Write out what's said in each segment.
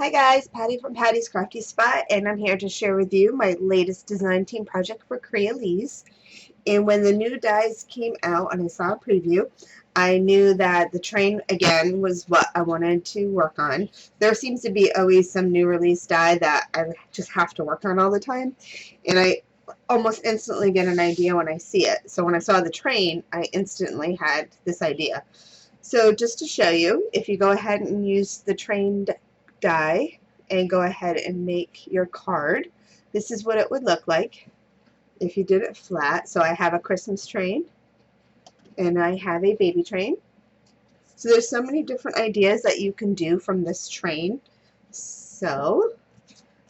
Hi guys, Patty from Patty's Crafty Spot, and I'm here to share with you my latest design team project for Crealies. And when the new dies came out and I saw a preview, I knew that the train again was what I wanted to work on. There seems to be always some new release die that I just have to work on all the time, and I almost instantly get an idea when I see it. So when I saw the train, I instantly had this idea. So just to show you, if you go ahead and use the train die and go ahead and make your card, this is what it would look like if you did it flat. So I have a Christmas train and I have a baby train. So there's so many different ideas that you can do from this train. So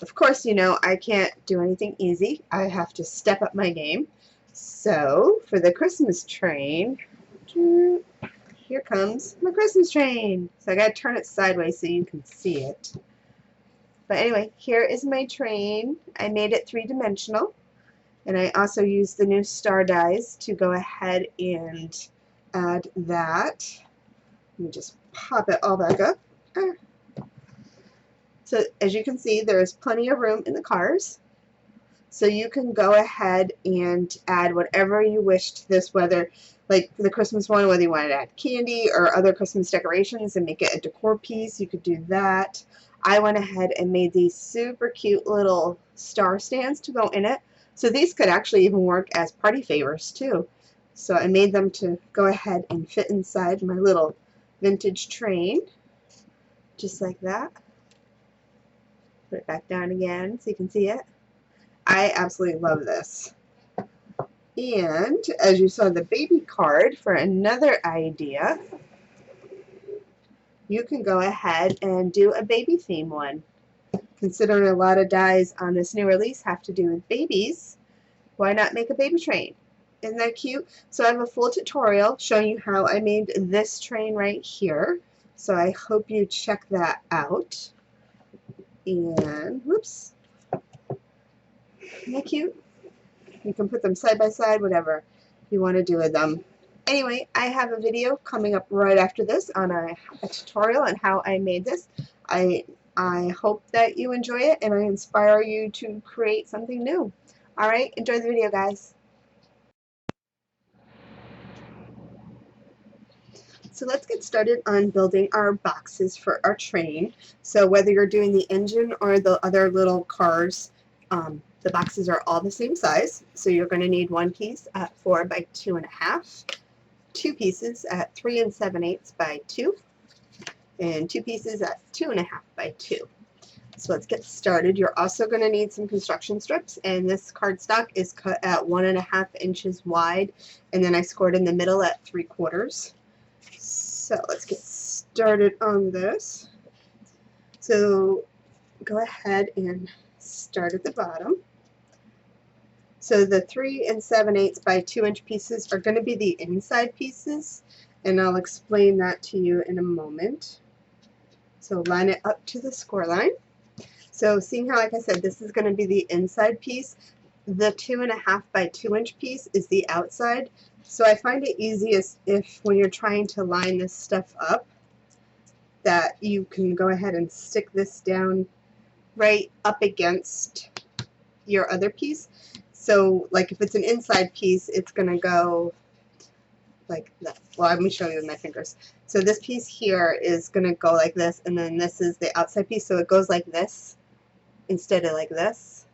of course, you know, I can't do anything easy. I have to step up my game. So for the Christmas train, here comes my Christmas train. So I gotta turn it sideways so you can see it. But anyway, here is my train. I made it three-dimensional, and I also used the new star dies to go ahead and add that. Let me just pop it all back up. So as you can see, there is plenty of room in the cars. So you can go ahead and add whatever you wish to this, whether like the Christmas one, whether you want to add candy or other Christmas decorations and make it a decor piece, you could do that. I went ahead and made these super cute little star stands to go in it. So these could actually even work as party favors too. So I made them to go ahead and fit inside my little vintage train, just like that. Put it back down again so you can see it. I absolutely love this. And as you saw the baby card, for another idea, you can go ahead and do a baby theme one. Considering a lot of dies on this new release have to do with babies, why not make a baby train? Isn't that cute? So I have a full tutorial showing you how I made this train right here. So I hope you check that out. And whoops. Isn't that cute? You can put them side by side, whatever you want to do with them. Anyway, I have a video coming up right after this on a tutorial on how I made this. I hope that you enjoy it and I inspire you to create something new. Alright, enjoy the video, guys. So let's get started on building our boxes for our train. So whether you're doing the engine or the other little cars, the boxes are all the same size. So you're going to need one piece at 4 by 2.5, two pieces at 3 7/8 by 2, and two pieces at 2.5 by 2. So let's get started. You're also going to need some construction strips, and this cardstock is cut at 1.5 inches wide, and then I scored in the middle at 3/4. So let's get started on this. So go ahead and start at the bottom. So the 3 7/8 by 2 inch pieces are going to be the inside pieces, and I'll explain that to you in a moment. So line it up to the score line. So seeing how, like I said, this is going to be the inside piece, the 2.5 by 2 inch piece is the outside. So I find it easiest if when you're trying to line this stuff up that you can go ahead and stick this down right up against your other piece. So like if it's an inside piece, it's going to go like that. Well, let me show you with my fingers. So this piece here is going to go like this, and then this is the outside piece, so it goes like this instead of like this.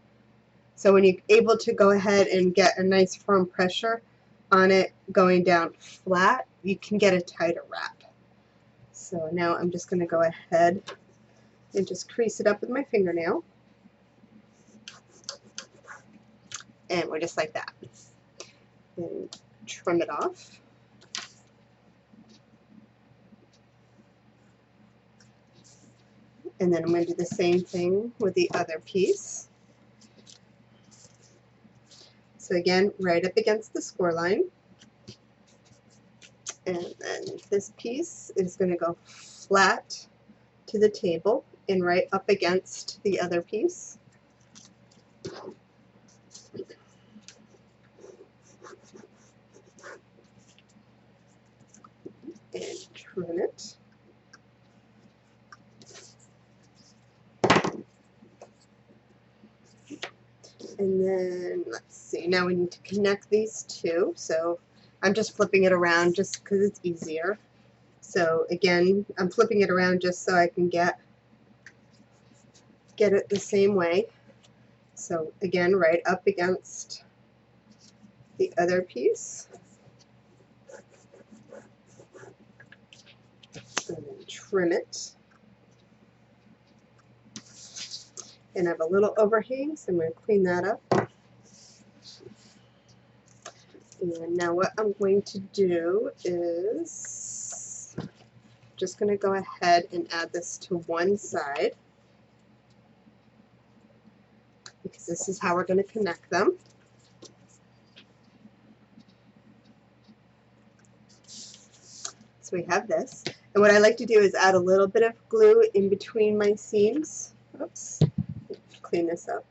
So when you're able to go ahead and get a nice firm pressure on it going down flat, you can get a tighter wrap. So now I'm just going to go ahead and just crease it up with my fingernail. and we're just like that. And trim it off. And then I'm going to do the same thing with the other piece. So again, right up against the score line. And then this piece is going to go flat to the table and right up against the other piece. And trim it. And then, let's see, now we need to connect these two. So I'm just flipping it around just because it's easier. So again, I'm flipping it around just so I can get it the same way. So again, right up against the other piece. And then trim it. And I have a little overhang, so I'm going to clean that up. And now what I'm going to do is just going to go ahead and add this to one side, because this is how we're going to connect them. So we have this. And what I like to do is add a little bit of glue in between my seams. Oops. Clean this up.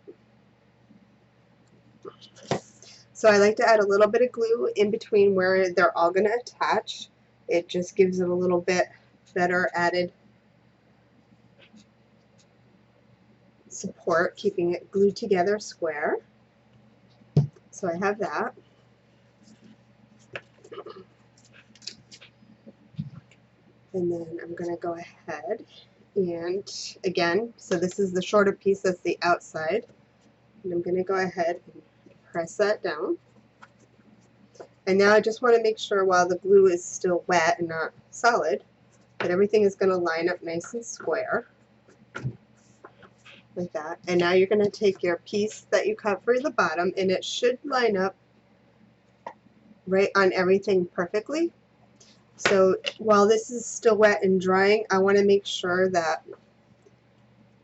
So I like to add a little bit of glue in between where they're all going to attach. It just gives it a little bit better added support, keeping it glued together square. So I have that. And then I'm going to go ahead and again, so this is the shorter piece, that's the outside. And I'm going to go ahead and press that down. And now I just want to make sure while the glue is still wet and not solid, that everything is going to line up nice and square. Like that. And now you're going to take your piece that you cut for the bottom, and it should line up right on everything perfectly. So while this is still wet and drying, I want to make sure that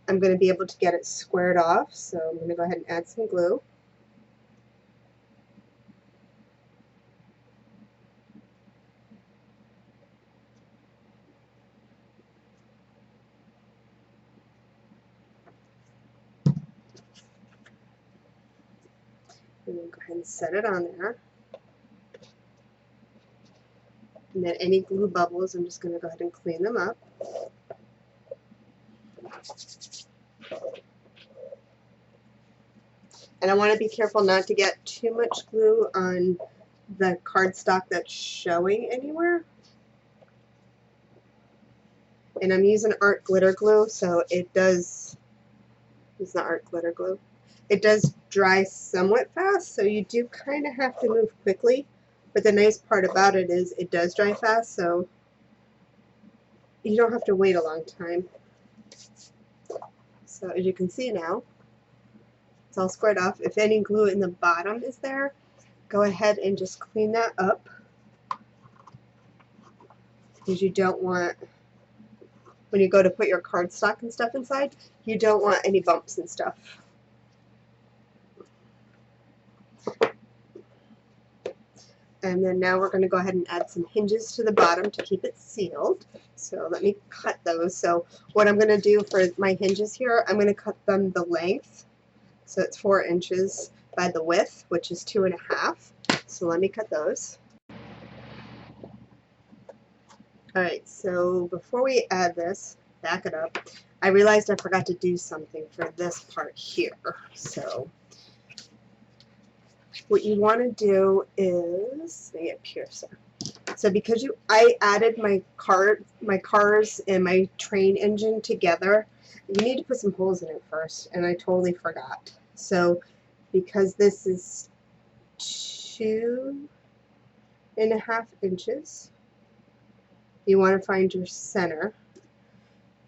I'm going to be able to get it squared off. So I'm going to go ahead and add some glue. And then go ahead and set it on there. And then any glue bubbles, I'm just going to go ahead and clean them up. And I want to be careful not to get too much glue on the cardstock that's showing anywhere. And I'm using art glitter glue, so it does, it's not art glitter glue, it does dry somewhat fast, so you do kind of have to move quickly. But the nice part about it is it does dry fast, so you don't have to wait a long time. So as you can see now, it's all squared off. If any glue in the bottom is there, go ahead and just clean that up, because you don't want, when you go to put your cardstock and stuff inside, you don't want any bumps and stuff. And then now we're going to go ahead and add some hinges to the bottom to keep it sealed. So let me cut those. So what I'm going to do for my hinges here, I'm going to cut them the length. So it's 4 inches by the width, which is 2.5. So let me cut those. Alright, so before we add this, back it up, I realized I forgot to do something for this part here. So what you want to do is, let me get piercer. So because I added my cars and my train engine together, you need to put some holes in it first, and I totally forgot. So because this is 2.5 inches, you want to find your center.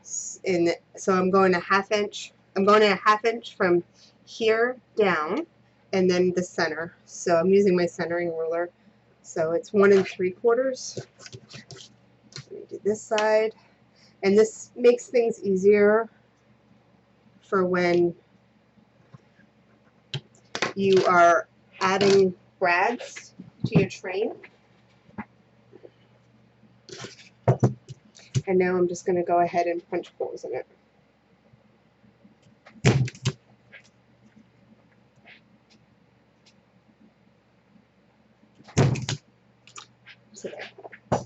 So I'm going a 1/2 inch. I'm going a 1/2 inch from here down, and then the center. So I'm using my centering ruler. So it's 1 3/4. Let me do this side. And this makes things easier for when you are adding brads to your train. And now I'm just going to go ahead and punch holes in it.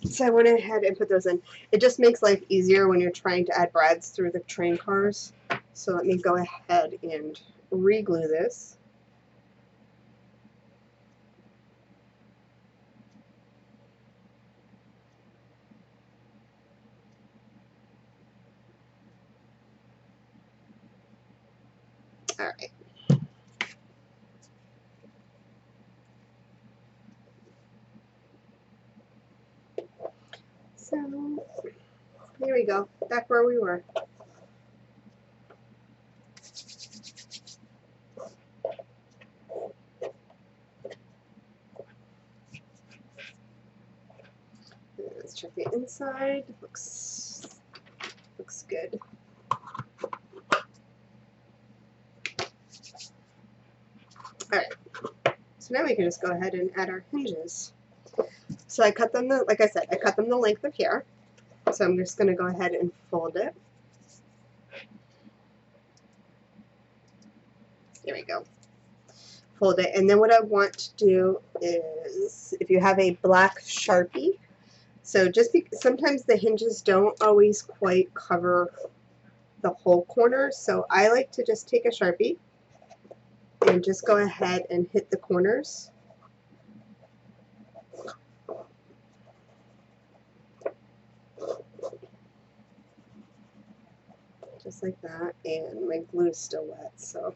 So I went ahead and put those in. It just makes life easier when you're trying to add brads through the train cars. So let me go ahead and re-glue this. All right. So there we go, back where we were. Let's check the inside. Looks good. All right. So now we can just go ahead and add our hinges. So I cut them, like I said, I cut them the length of here. So I'm just going to go ahead and fold it. There we go. Fold it. And then what I want to do is, if you have a black Sharpie, so just because sometimes the hinges don't always quite cover the whole corner, so I like to just take a Sharpie and just go ahead and hit the corners. Just like that, and my glue is still wet, so.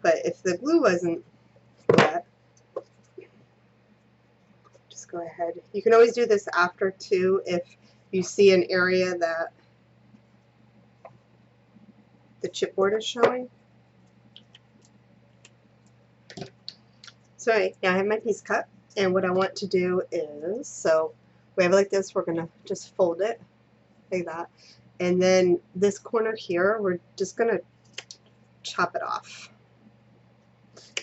But if the glue wasn't wet, just go ahead. You can always do this after too if you see an area that the chipboard is showing. So right, now I have my piece cut, and what I want to do is, so we have it like this, we're going to just fold it like that, and then this corner here, we're just going to chop it off.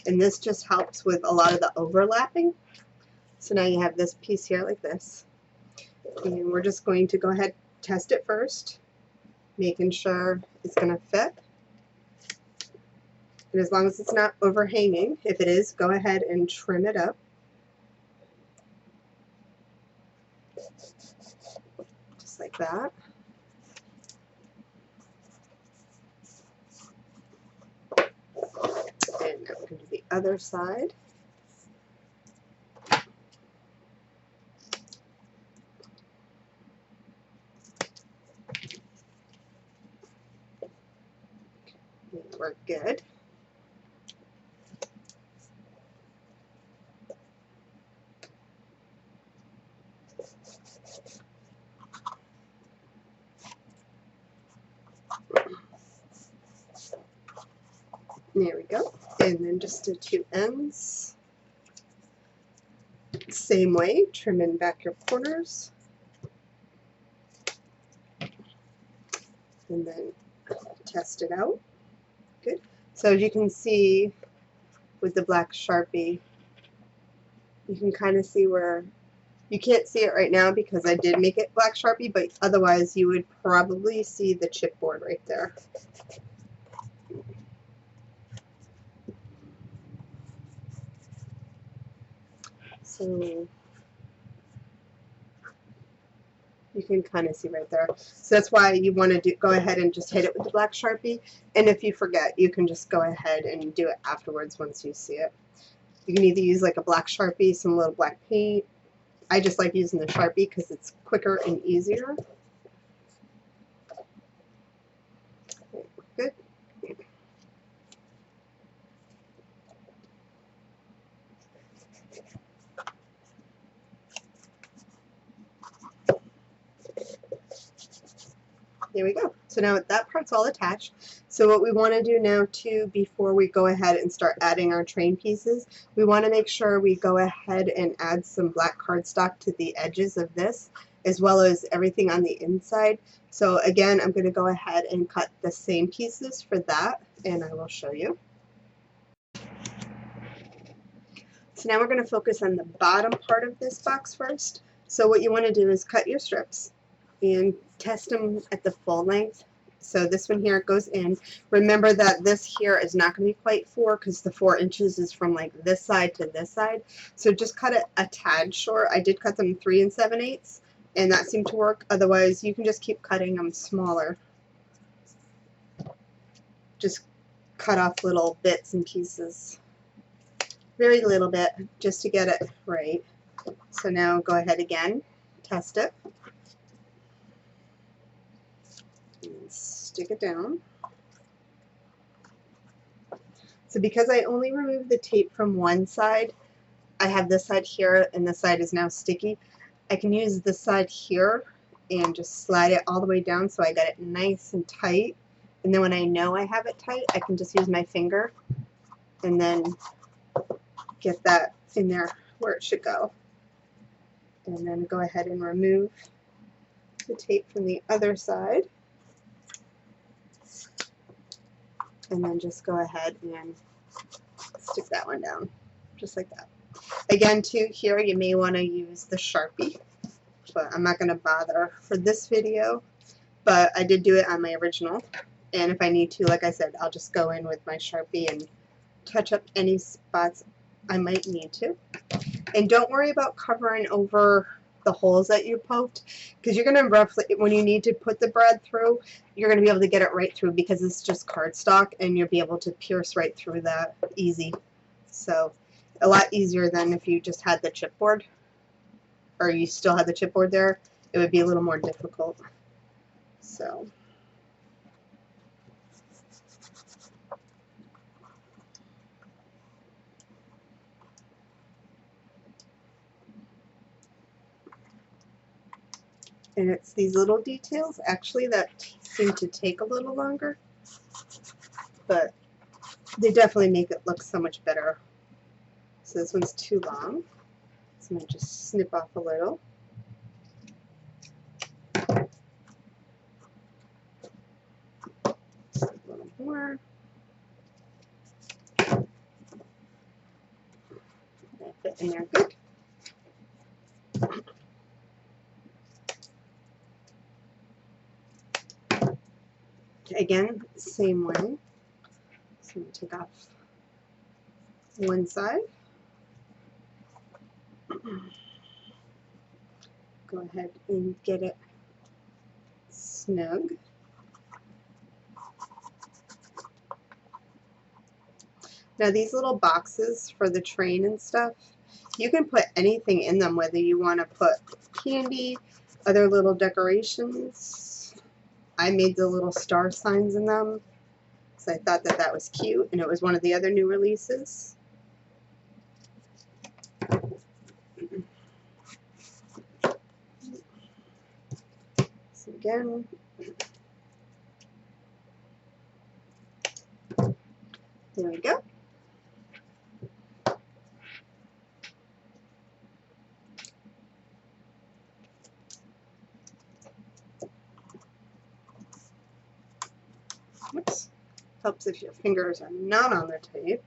And this just helps with a lot of the overlapping. So now you have this piece here like this, and we're just going to go ahead and test it first, making sure it's going to fit. And as long as it's not overhanging, if it is, go ahead and trim it up. Just like that. And now we're going to do the other side. And we're good. There we go. And then just the two ends. Same way, trimming back your corners. And then test it out. Good. So as you can see with the black Sharpie, you can kind of see where, you can't see it right now because I did make it black Sharpie, but otherwise you would probably see the chipboard right there. So you can kind of see right there. So that's why you want to go ahead and just hit it with the black Sharpie. And if you forget, you can just go ahead and do it afterwards once you see it. You can either use like a black Sharpie, some little black paint. I just like using the Sharpie because it's quicker and easier. Okay, good. There we go. So now that part's all attached. So what we want to do now too, before we go ahead and start adding our train pieces, we want to make sure we go ahead and add some black cardstock to the edges of this, as well as everything on the inside. So again, I'm going to go ahead and cut the same pieces for that, and I will show you. So now we're going to focus on the bottom part of this box first. So what you want to do is cut your strips and test them at the full length. So this one here goes in. Remember that this here is not going to be quite 4 because the 4 inches is from like this side to this side. So just cut it a tad short. I did cut them 3 7/8 and that seemed to work. Otherwise you can just keep cutting them smaller. Just cut off little bits and pieces. Very little bit just to get it right. So now go ahead again, test it. And stick it down. So because I only removed the tape from one side, I have this side here and this side is now sticky. I can use this side here and just slide it all the way down so I got it nice and tight. And then when I know I have it tight, I can just use my finger and then get that in there where it should go. And then go ahead and remove the tape from the other side. And then just go ahead and stick that one down, just like that. Again, too, here you may want to use the Sharpie, but I'm not going to bother for this video, but I did do it on my original. And if I need to, like I said, I'll just go in with my Sharpie and touch up any spots I might need to. And don't worry about covering over the holes that you poked, because you're going to roughly, when you need to put the bread through, you're going to be able to get it right through because it's just cardstock and you'll be able to pierce right through that easy. So a lot easier than if you just had the chipboard, or you still had the chipboard there, it would be a little more difficult. So and it's these little details actually that seem to take a little longer, but they definitely make it look so much better. So this one's too long, so I'm going to just snip off a little. Just a little more. That fit in there good. Again, same way. So I'm going to take off one side. Go ahead and get it snug. Now these little boxes for the train and stuff, you can put anything in them, whether you want to put candy, other little decorations. I made the little star signs in them because I thought that that was cute, and it was one of the other new releases. So again, there we go. Oops. Helps if your fingers are not on the tape.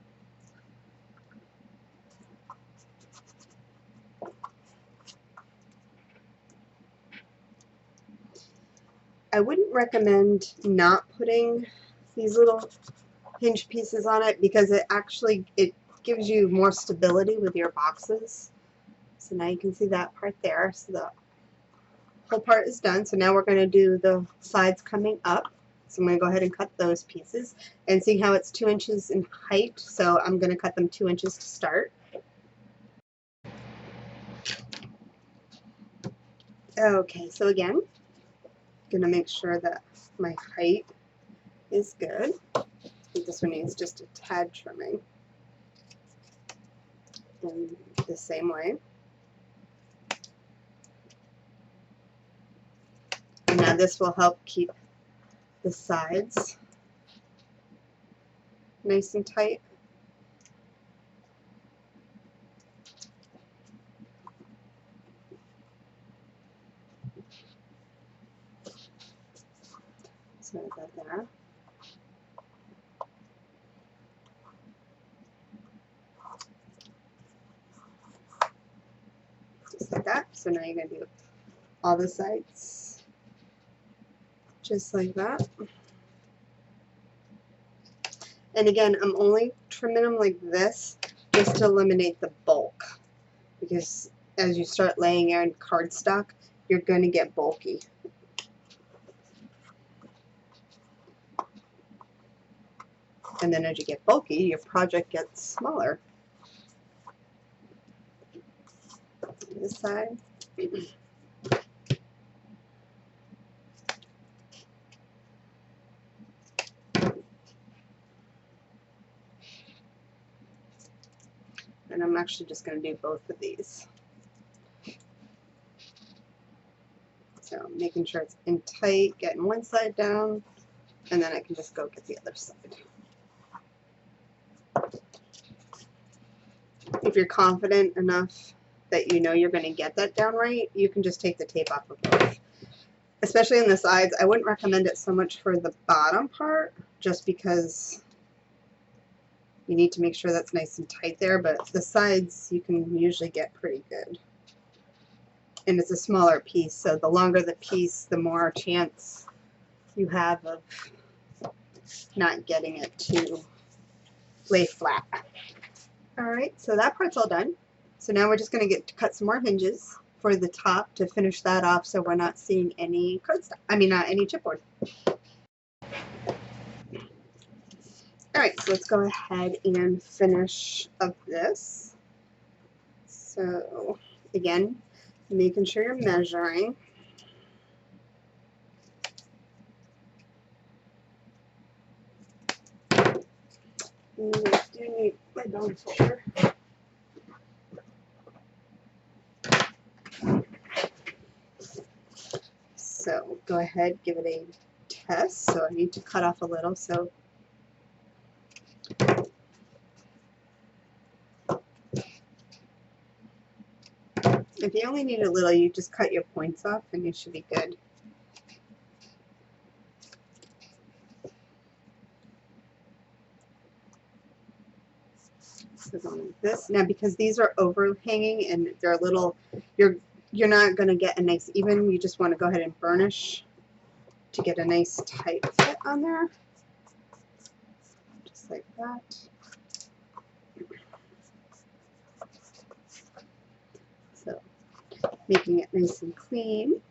I wouldn't recommend not putting these little hinge pieces on it because it gives you more stability with your boxes. So now you can see that part there. So the whole part is done. So now we're going to do the sides coming up. So I'm going to go ahead and cut those pieces and see how it's 2 inches in height. So I'm going to cut them 2 inches to start. Okay, so again, I'm going to make sure that my height is good. I think this one needs just a tad trimming. And the same way. And now this will help keep the sides nice and tight. So that there. Just like that. So now you're going to do all the sides just like that. And again, I'm only trimming them like this just to eliminate the bulk, because as you start laying in cardstock, you're going to get bulky. And then as you get bulky, your project gets smaller. This side. And I'm actually just going to do both of these. So making sure it's in tight, getting one side down, and then I can just go get the other side. If you're confident enough that you know you're going to get that down right, you can just take the tape off of both. Especially on the sides, I wouldn't recommend it so much for the bottom part, just because you need to make sure that's nice and tight there, but the sides you can usually get pretty good. And it's a smaller piece, so the longer the piece, the more chance you have of not getting it to lay flat. Alright, so that part's all done. So now we're just going to cut some more hinges for the top to finish that off, so we're not seeing any cardstock. I mean, any chipboard. Alright, so let's go ahead and finish up this. So again, making sure you're measuring. And I do need my bone folder. So go ahead, give it a test. So I need to cut off a little. So if you only need a little, you just cut your points off and you should be good. So going like this. Now because these are overhanging and they're a little, you're not going to get a nice even. You just want to go ahead and burnish to get a nice tight fit on there. Just like that. So making it nice and clean.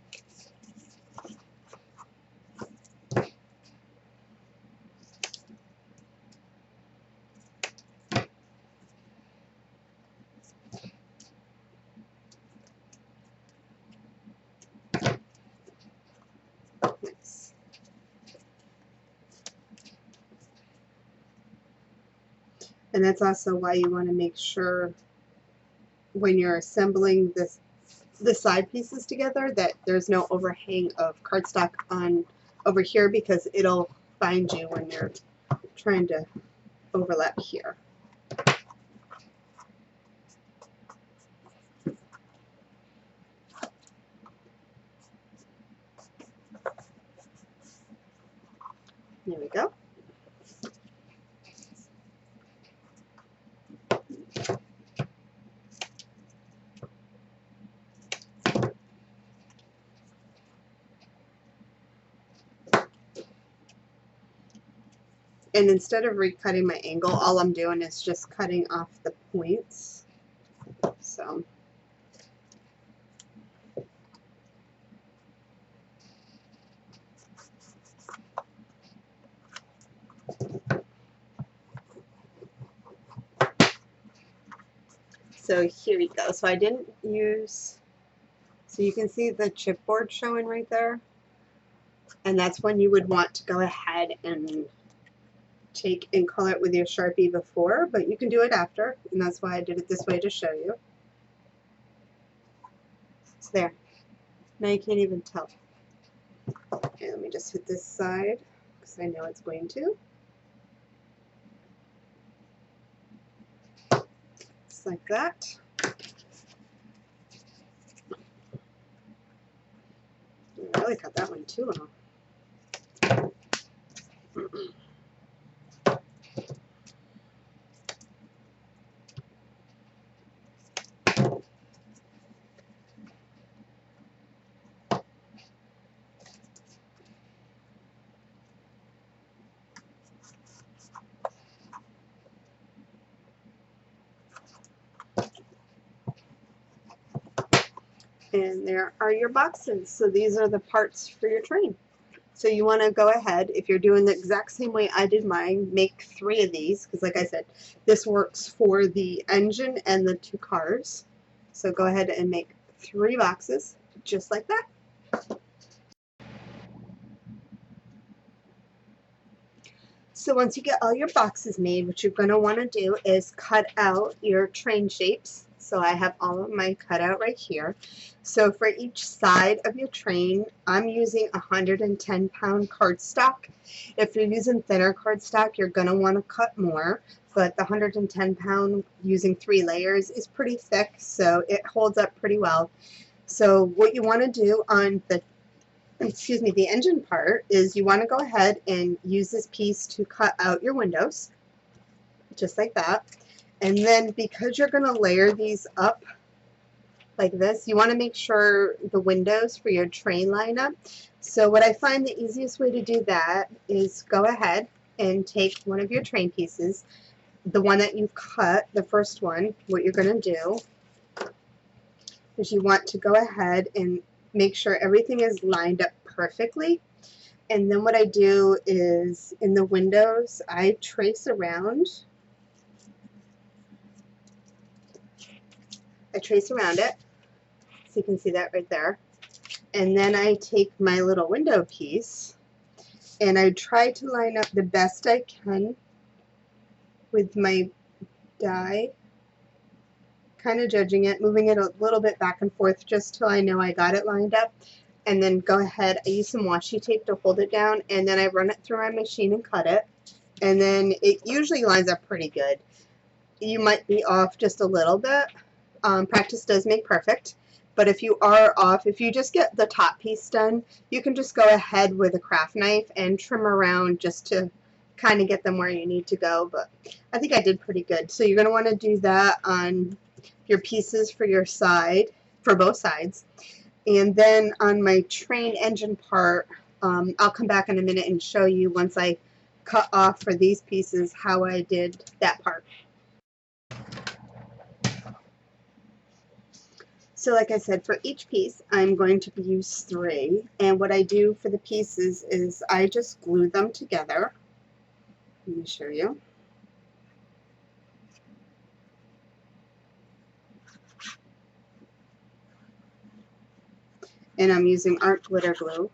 Nice. And that's also why you want to make sure when you're assembling the side pieces together that there's no overhang of cardstock on over here, because it'll find you when you're trying to overlap here. There we go. And instead of recutting my angle, all I'm doing is just cutting off the points. So here we go. So I didn't use, so you can see the chipboard showing right there. And that's when you would want to go ahead and take and color it with your Sharpie before, but you can do it after, and that's why I did it this way to show you. So there. Now you can't even tell. Okay, let me just hit this side because I know it's going to. like that. I really cut that one too long. And there are your boxes. So these are the parts for your train. So you want to go ahead, if you're doing the exact same way I did mine, make 3 of these, because like I said, this works for the engine and the 2 cars. So go ahead and make 3 boxes, just like that. So once you get all your boxes made, what you're going to want to do is cut out your train shapes. So I have all of mine cut out right here. So for each side of your train, I'm using 110-pound cardstock. If you're using thinner cardstock, you're going to want to cut more. But the 110-pound using 3 layers is pretty thick, so it holds up pretty well. So what you want to do on the engine part is you want to go ahead and use this piece to cut out your windows, just like that. And then because you're going to layer these up like this, you want to make sure the windows for your train line up. So what I find the easiest way to do that is go ahead and take one of your train pieces, the one that you've cut, the first one. What you're going to do is you want to go ahead and make sure everything is lined up perfectly. And then what I do is in the windows, I trace around. It, so you can see that right there. And then I take my little window piece and I try to line up the best I can with my die, kind of judging it, moving it a little bit back and forth just till I know I got it lined up. And then go ahead, I use some washi tape to hold it down, and then I run it through my machine and cut it. And then it usually lines up pretty good. You might be off just a little bit. Practice does make perfect. But if you are off, if you just get the top piece done, you can just go ahead with a craft knife and trim around just to kind of get them where you need to go. But I think I did pretty good. So you're going to want to do that on your pieces for your side, for both sides. And then on my train engine part, I'll come back in a minute and show you once I cut off for these pieces how I did that part. So like I said, for each piece, I'm going to use 3. And what I do for the pieces is I just glue them together. Let me show you. And I'm using art glitter glue.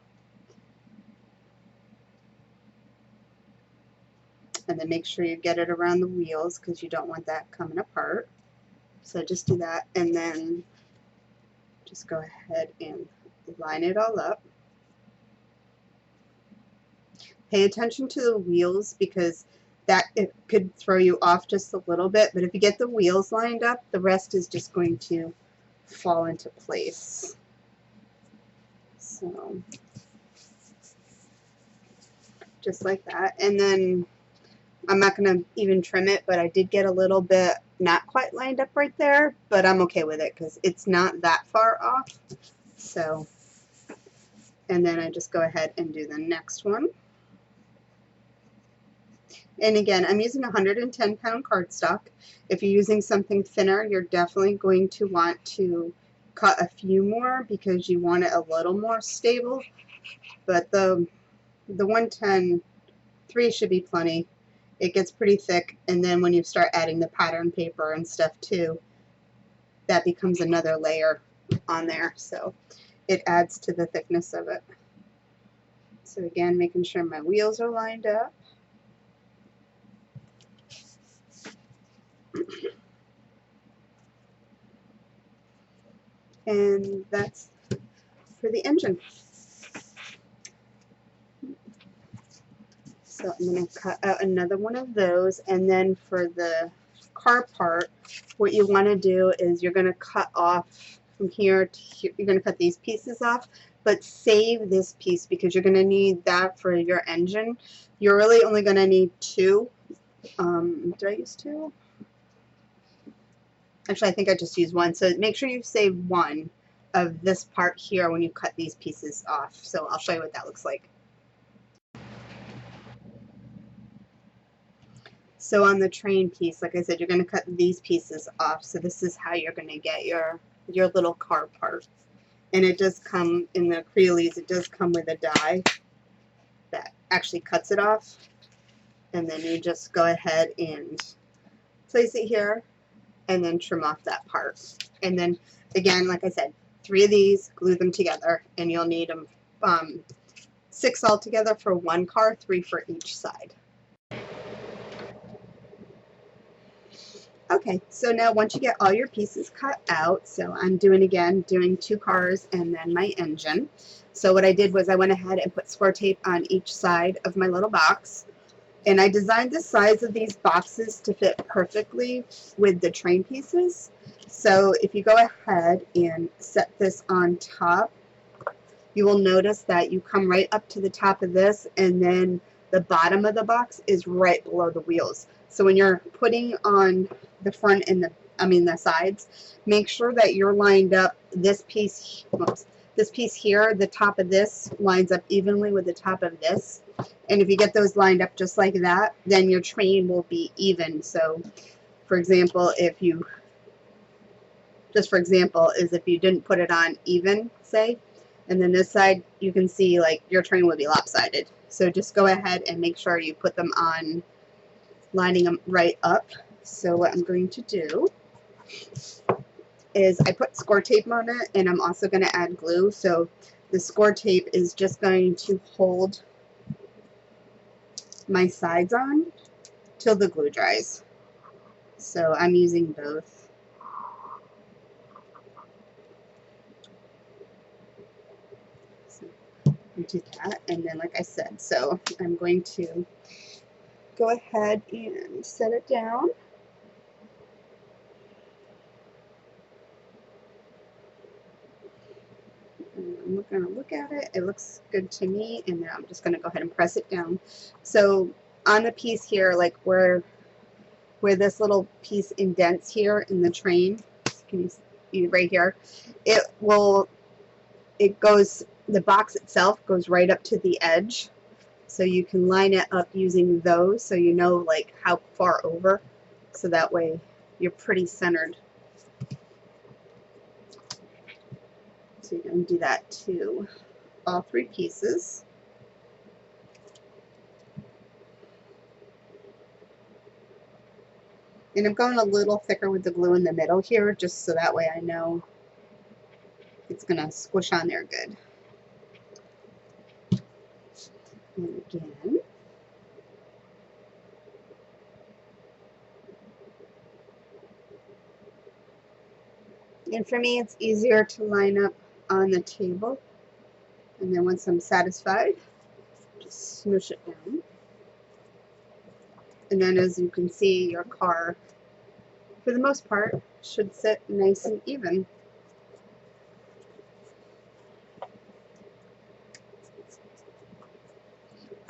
And then make sure you get it around the wheels because you don't want that coming apart. So just do that, and then just go ahead and line it all up. Pay attention to the wheels because it could throw you off just a little bit, but if you get the wheels lined up, the rest is just going to fall into place. So just like that. And then I'm not going to even trim it, but I did get a little bit not quite lined up right there, but I'm okay with it because it's not that far off. So, and then I just go ahead and do the next one. And again, I'm using 110-pound cardstock. If you're using something thinner, you're definitely going to want to cut a few more because you want it a little more stable. But the 110, 3 should be plenty. It gets pretty thick, and then when you start adding the pattern paper and stuff too, that becomes another layer on there. So it adds to the thickness of it. So again, making sure my wheels are lined up. And that's for the engine. So I'm going to cut out another one of those, and then for the car part, what you want to do is you're going to cut off from here to here. You're going to cut these pieces off, but save this piece because you're going to need that for your engine. You're really only going to need 2. Did I use 2? Actually, I think I just used 1. So make sure you save 1 of this part here when you cut these pieces off. So I'll show you what that looks like. So on the train piece, like I said, you're going to cut these pieces off. So this is how you're going to get your little car part. And it does come in the Crealies, it does come with a die that actually cuts it off. And then you just go ahead and place it here and then trim off that part. And then again, like I said, 3 of these, glue them together, and you'll need them 6 altogether for 1 car, 3 for each side. Okay, so now once you get all your pieces cut out, so I'm doing 2 cars and then my engine. So what I did was I went ahead and put score tape on each side of my little box. And I designed the size of these boxes to fit perfectly with the train pieces. So if you go ahead and set this on top, you will notice that you come right up to the top of this, and then the bottom of the box is right below the wheels. So when you're putting on the front and the sides, make sure that you're lined up. This piece here, the top of this lines up evenly with the top of this. And if you get those lined up just like that, then your train will be even. So for example, if you didn't put it on even, say, and then this side, you can see like your train would be lopsided. So just go ahead and make sure you put them on, lining them right up. So what I'm going to do is I put score tape on it, and I'm also going to add glue. So the score tape is just going to hold my sides on till the glue dries. So I'm using both. Do that, and then like I said, so I'm going to go ahead and set it down. And I'm going to look at it. It looks good to me, and then I'm just going to go ahead and press it down. So on the piece here, like where this little piece indents here in the train, can you see right here? The box itself goes right up to the edge. So you can line it up using those, so you know like how far over, so that way you're pretty centered. So you're going to do that to all 3 pieces. And I'm going a little thicker with the glue in the middle here, just so that way I know it's going to squish on there good. And again, and for me it's easier to line up on the table, and then once I'm satisfied, just smoosh it down. And then as you can see, your car, for the most part, should sit nice and even.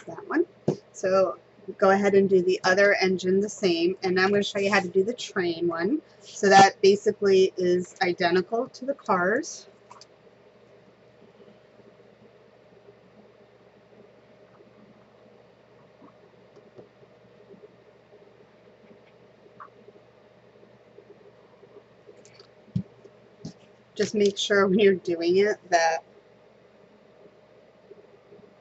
That one. So go ahead and do the other engine the same, and I'm going to show you how to do the train one. So that basically is identical to the cars. Just make sure when you're doing it that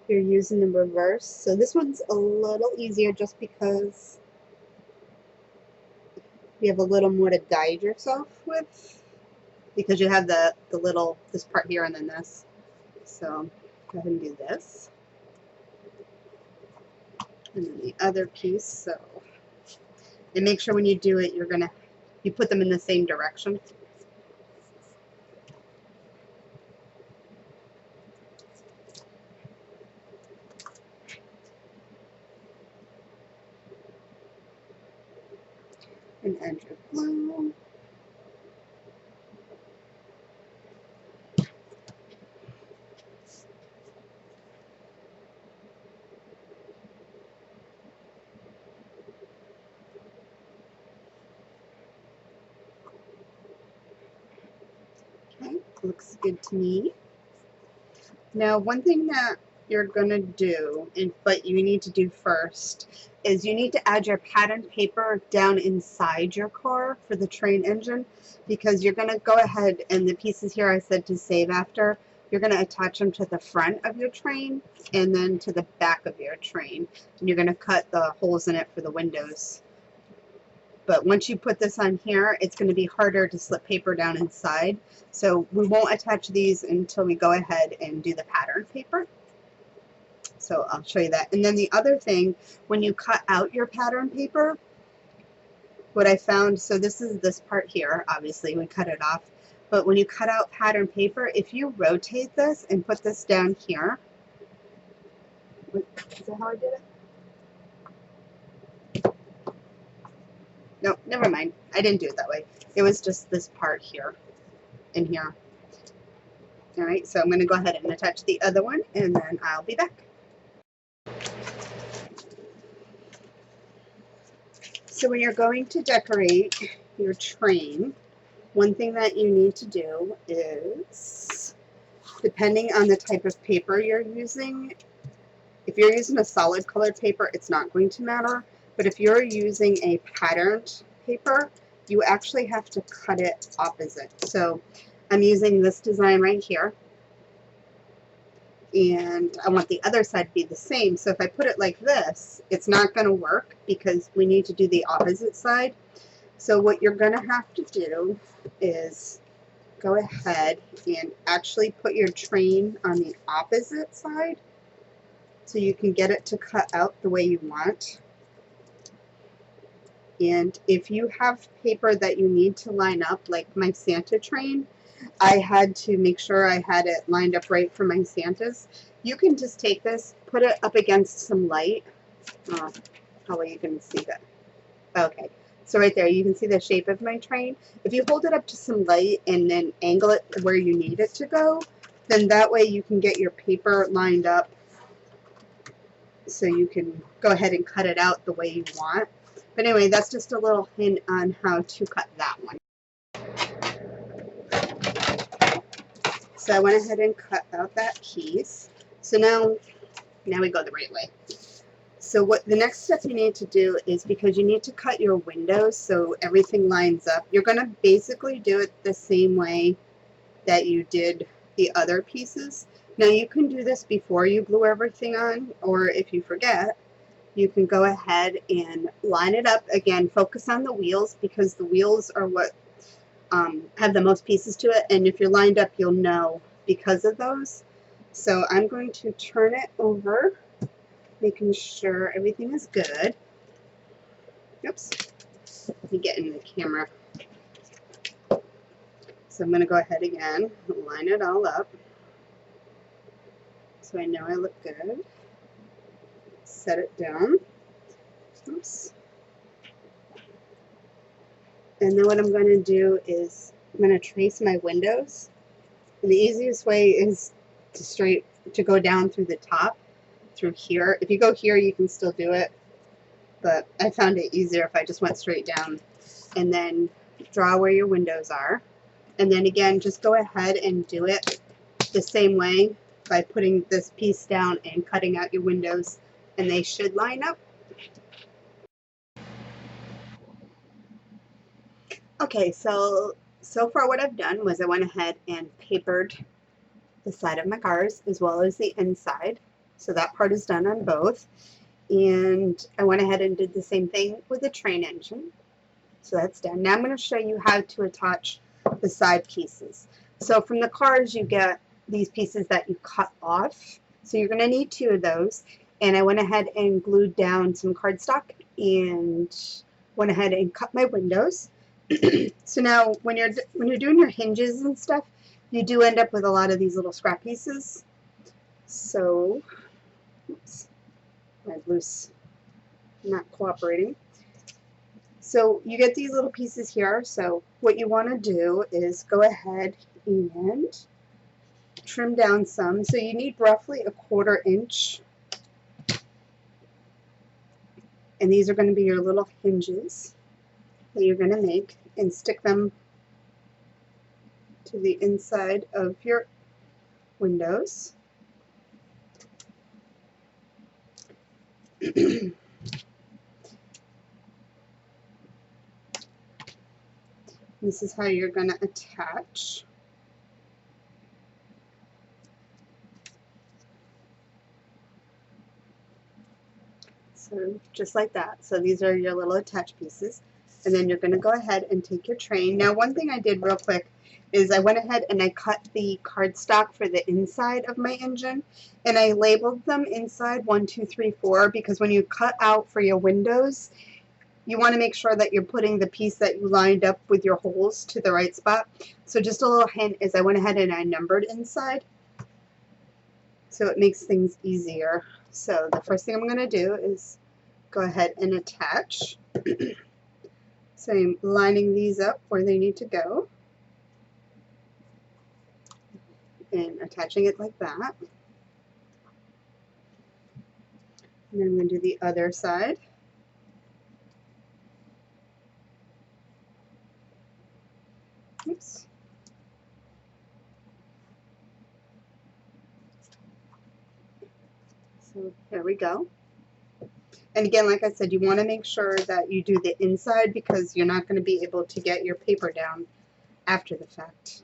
you're using the reverse. So this one's a little easier just because you have a little more to guide yourself with, because you have this part here and then this. So go ahead and do this. And then the other piece. So, and make sure when you do it, you put them in the same direction. And add your glue. Okay, looks good to me. Now, one thing that you're going to do, but you need to do first, is you need to add your pattern paper down inside your car for the train engine, because you're going to go ahead and the pieces here I said to save after, you're going to attach them to the front of your train and then to the back of your train. And you're going to cut the holes in it for the windows. But once you put this on here, it's going to be harder to slip paper down inside. So we won't attach these until we go ahead and do the pattern paper. So I'll show you that. And then the other thing, when you cut out your pattern paper, what I found, so this is this part here, obviously we cut it off, but when you cut out pattern paper, if you rotate this and put this down here, is that how I did it? No, never mind. I didn't do it that way. It was just this part here and here. All right, so I'm going to go ahead and attach the other one, and then I'll be back. So when you're going to decorate your train, one thing that you need to do is, depending on the type of paper you're using, if you're using a solid colored paper, it's not going to matter. But if you're using a patterned paper, you actually have to cut it opposite. So I'm using this design right here, and I want the other side to be the same. So if I put it like this, it's not going to work because we need to do the opposite side. So what you're going to have to do is go ahead and actually put your train on the opposite side so you can get it to cut out the way you want. And if you have paper that you need to line up, like my Santa train, I had to make sure I had it lined up right for my Santas. You can just take this, put it up against some light. How well you can see that? Okay, so right there, you can see the shape of my train. If you hold it up to some light and then angle it where you need it to go, then that way you can get your paper lined up so you can go ahead and cut it out the way you want. But anyway, that's just a little hint on how to cut that one. So I went ahead and cut out that piece. So now we go the right way. So what the next step you need to do is, because you need to cut your windows so everything lines up, you're going to basically do it the same way that you did the other pieces. Now you can do this before you glue everything on, or if you forget, you can go ahead and line it up. Again, focus on the wheels because the wheels are what have the most pieces to it, and if you're lined up, you'll know because of those. So I'm going to turn it over, making sure everything is good. Oops, let me get in the camera. So I'm going to go ahead again, line it all up so I know I look good. Set it down. Oops. And then what I'm going to do is I'm going to trace my windows. And the easiest way is to go down through the top, through here. If you go here, you can still do it, but I found it easier if I just went straight down. And then draw where your windows are. And then again, just go ahead and do it the same way by putting this piece down and cutting out your windows, and they should line up. Okay, so far what I've done was I went ahead and papered the side of my cars as well as the inside. So that part is done on both. And I went ahead and did the same thing with the train engine. So that's done. Now I'm going to show you how to attach the side pieces. So from the cars you get these pieces that you cut off. So you're going to need 2 of those. And I went ahead and glued down some cardstock and went ahead and cut my windows. So now when you're doing your hinges and stuff, you do end up with a lot of these little scrap pieces. So, oops, my glue's not cooperating. So you get these little pieces here. So what you want to do is go ahead and trim down some. So you need roughly 1/4 inch. And these are going to be your little hinges that you're going to make and stick them to the inside of your windows. This is how you're going to attach. So just like that. So these are your little attach pieces. And then you're going to go ahead and take your train. Now one thing I did real quick is I went ahead and I cut the cardstock for the inside of my engine. And I labeled them inside 1, 2, 3, 4 because when you cut out for your windows, you want to make sure that you're putting the piece that you lined up with your holes to the right spot. So just a little hint is I went ahead and I numbered inside. So it makes things easier. So the first thing I'm going to do is go ahead and attach. So I'm lining these up where they need to go and attaching it like that. And then I'm going to do the other side. Oops. So there we go. And again, like I said, you want to make sure that you do the inside because you're not going to be able to get your paper down after the fact.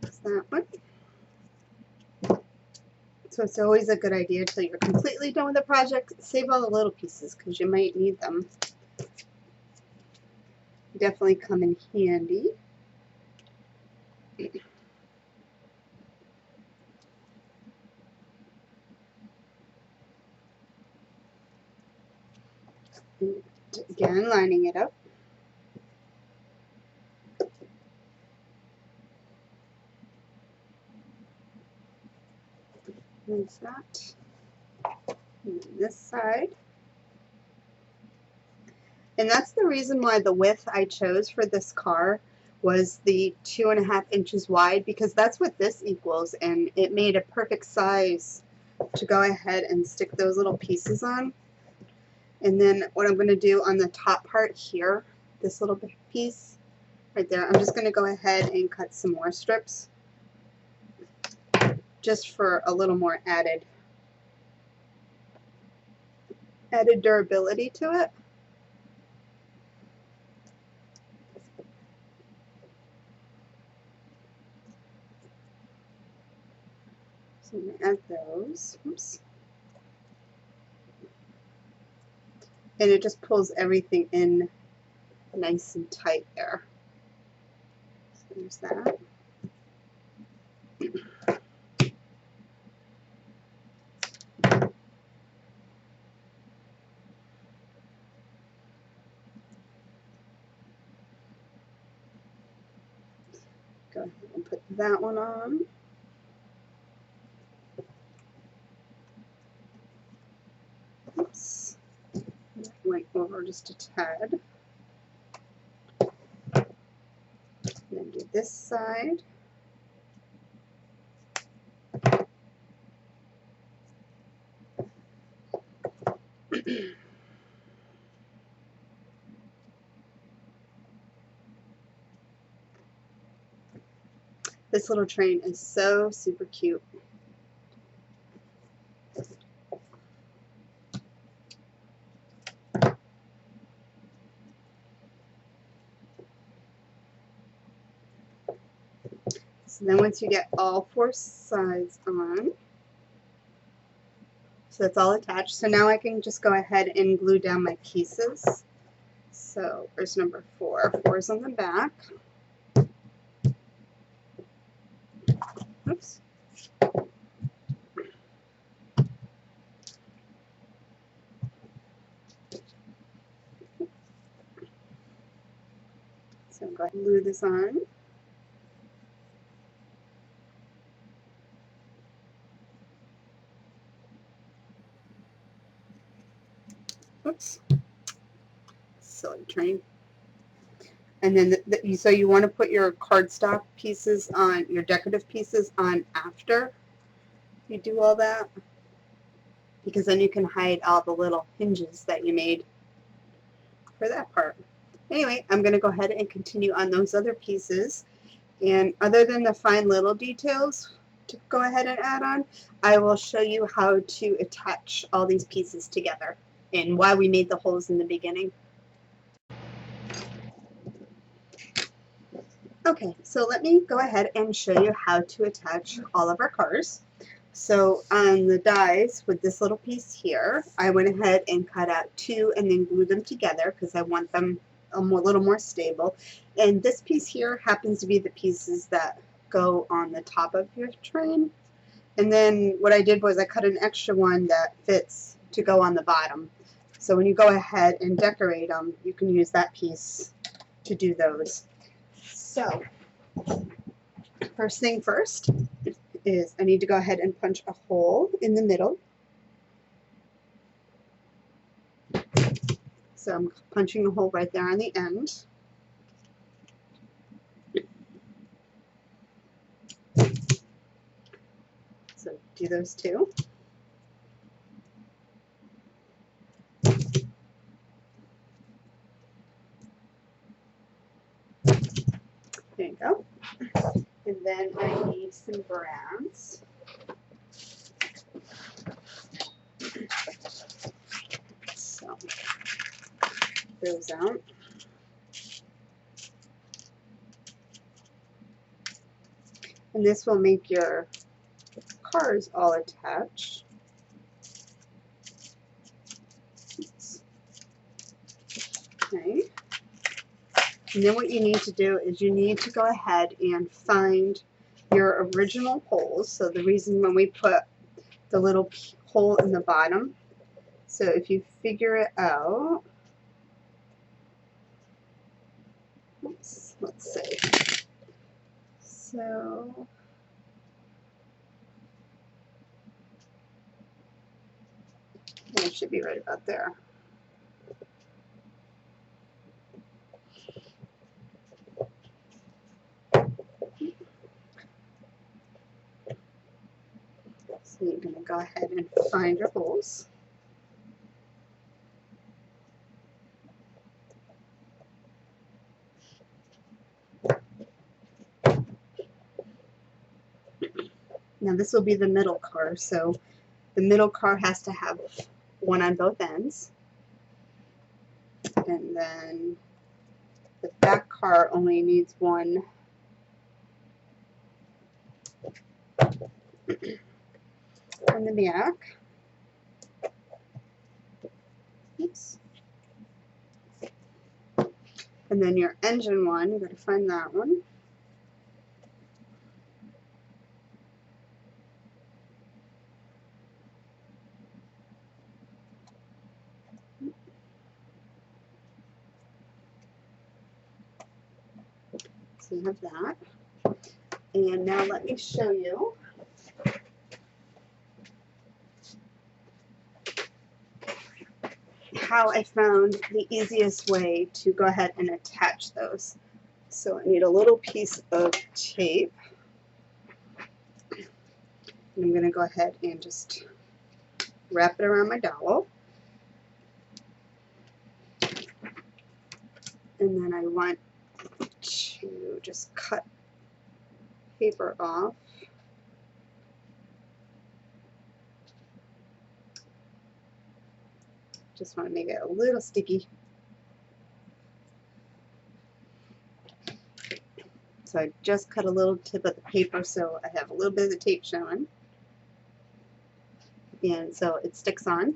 That's that one. So it's always a good idea until you're completely done with the project, save all the little pieces because you might need them. Definitely come in handy. And again, lining it up. There's that. And then this side. And that's the reason why the width I chose for this car was the 2.5 inches wide because that's what this equals, and it made a perfect size to go ahead and stick those little pieces on. And then what I'm going to do on the top part here, this little piece right there, I'm just going to go ahead and cut some more strips just for a little more added durability to it. So I'm going to add those. Oops. And it just pulls everything in nice and tight there. So there's that. Go ahead and put that one on. Oops. That went over just a tad. And then do this side. This little train is so super cute. So then once you get all 4 sides on, so that's all attached. So now I can just go ahead and glue down my pieces. So there's number 4. 4 is on the back. Oops. I'm going to go ahead and glue this on. Oops. Silly train. And then so you want to put your cardstock pieces on, your decorative pieces on after you do all that, because then you can hide all the little hinges that you made for that part. Anyway, I'm going to go ahead and continue on those other pieces. And other than the fine little details to go ahead and add on, I will show you how to attach all these pieces together and why we made the holes in the beginning. Okay, so let me go ahead and show you how to attach all of our cars. So on the dies with this little piece here, I went ahead and cut out 2 and then glued them together because I want them a little more stable. And this piece here happens to be the pieces that go on the top of your train. And then what I did was I cut an extra one that fits to go on the bottom. So when you go ahead and decorate them, you can use that piece to do those. So first thing first is I need to go ahead and punch a hole in the middle. So I'm punching a hole right there on the end. So do those 2. There you go. And then I need some browns. So those out. And this will make your cars all attach. Okay. And then what you need to do is you need to go ahead and find your original holes. So the reason when we put the little hole in the bottom, so if you figure it out, oops, let's see. So it should be right about there. So you're going to go ahead and find your holes. Now this will be the middle car, so the middle car has to have one on both ends. And then the back car only needs one on the back. Oops. And then your engine one, you got to find that one. So you have that. And now let me show you how I found the easiest way to go ahead and attach those. So I need a little piece of tape. And I'm going to go ahead and just wrap it around my dowel. And then I want to just cut paper off. Just want to make it a little sticky. So I just cut a little tip of the paper so I have a little bit of the tape showing. And so it sticks on.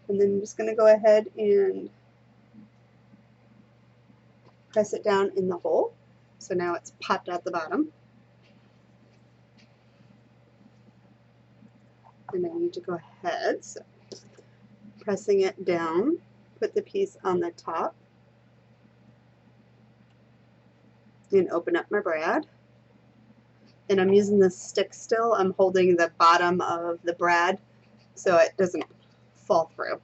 And then I'm just going to go ahead and press it down in the hole. So now it's popped out the bottom. And I need to go ahead, so pressing it down, put the piece on the top. and open up my brad. And I'm using the stick still. I'm holding the bottom of the brad so it doesn't fall through.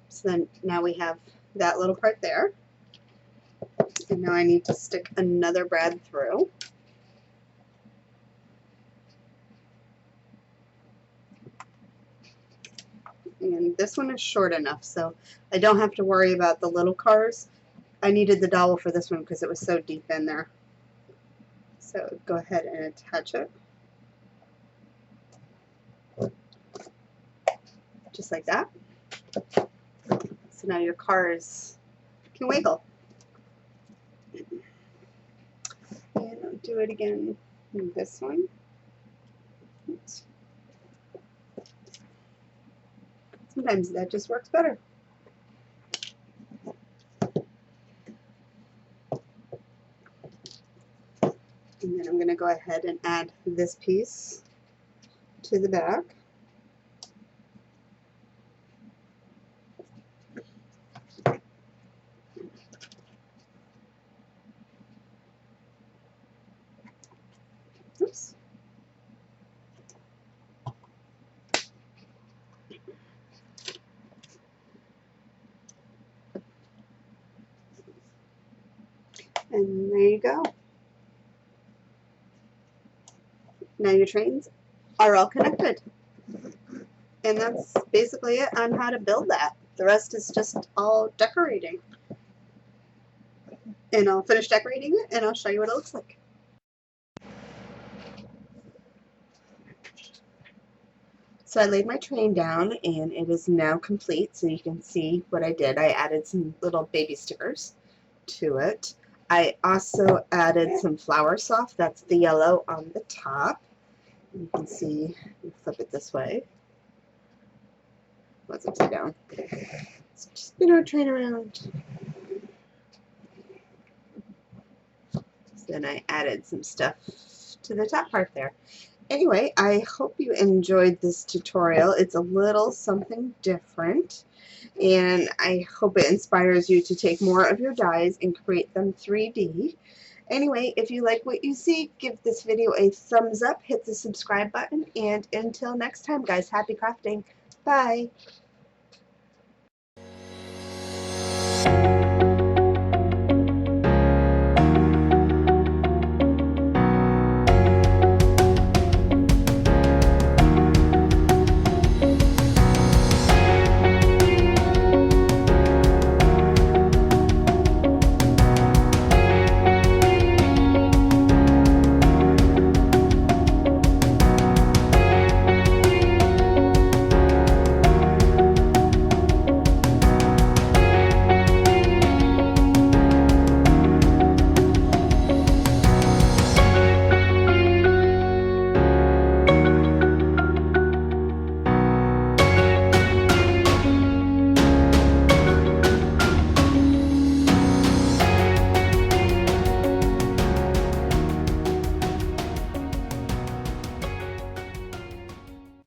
So then now we have that little part there. And now I need to stick another brad through. And this one is short enough, so I don't have to worry about the little cars. I needed the dowel for this one because it was so deep in there. So go ahead and attach it. Just like that. So now your cars can wiggle. And I'll do it again in this one. Oops. Sometimes that just works better. And then I'm going to go ahead and add this piece to the back. Oops. And there you go. Now your trains are all connected. And that's basically it on how to build that. The rest is just all decorating. And I'll finish decorating it and I'll show you what it looks like. So I laid my train down and it is now complete, so you can see what I did. I added some little baby stickers to it. I also added some flower soft, that's the yellow on the top. You can see, flip it this way. What's upside down? Let's spin our train around. So then I added some stuff to the top part there. Anyway, I hope you enjoyed this tutorial. It's a little something different, and I hope it inspires you to take more of your dies and create them 3D. Anyway, if you like what you see, give this video a thumbs up, hit the subscribe button, and until next time, guys, happy crafting. Bye.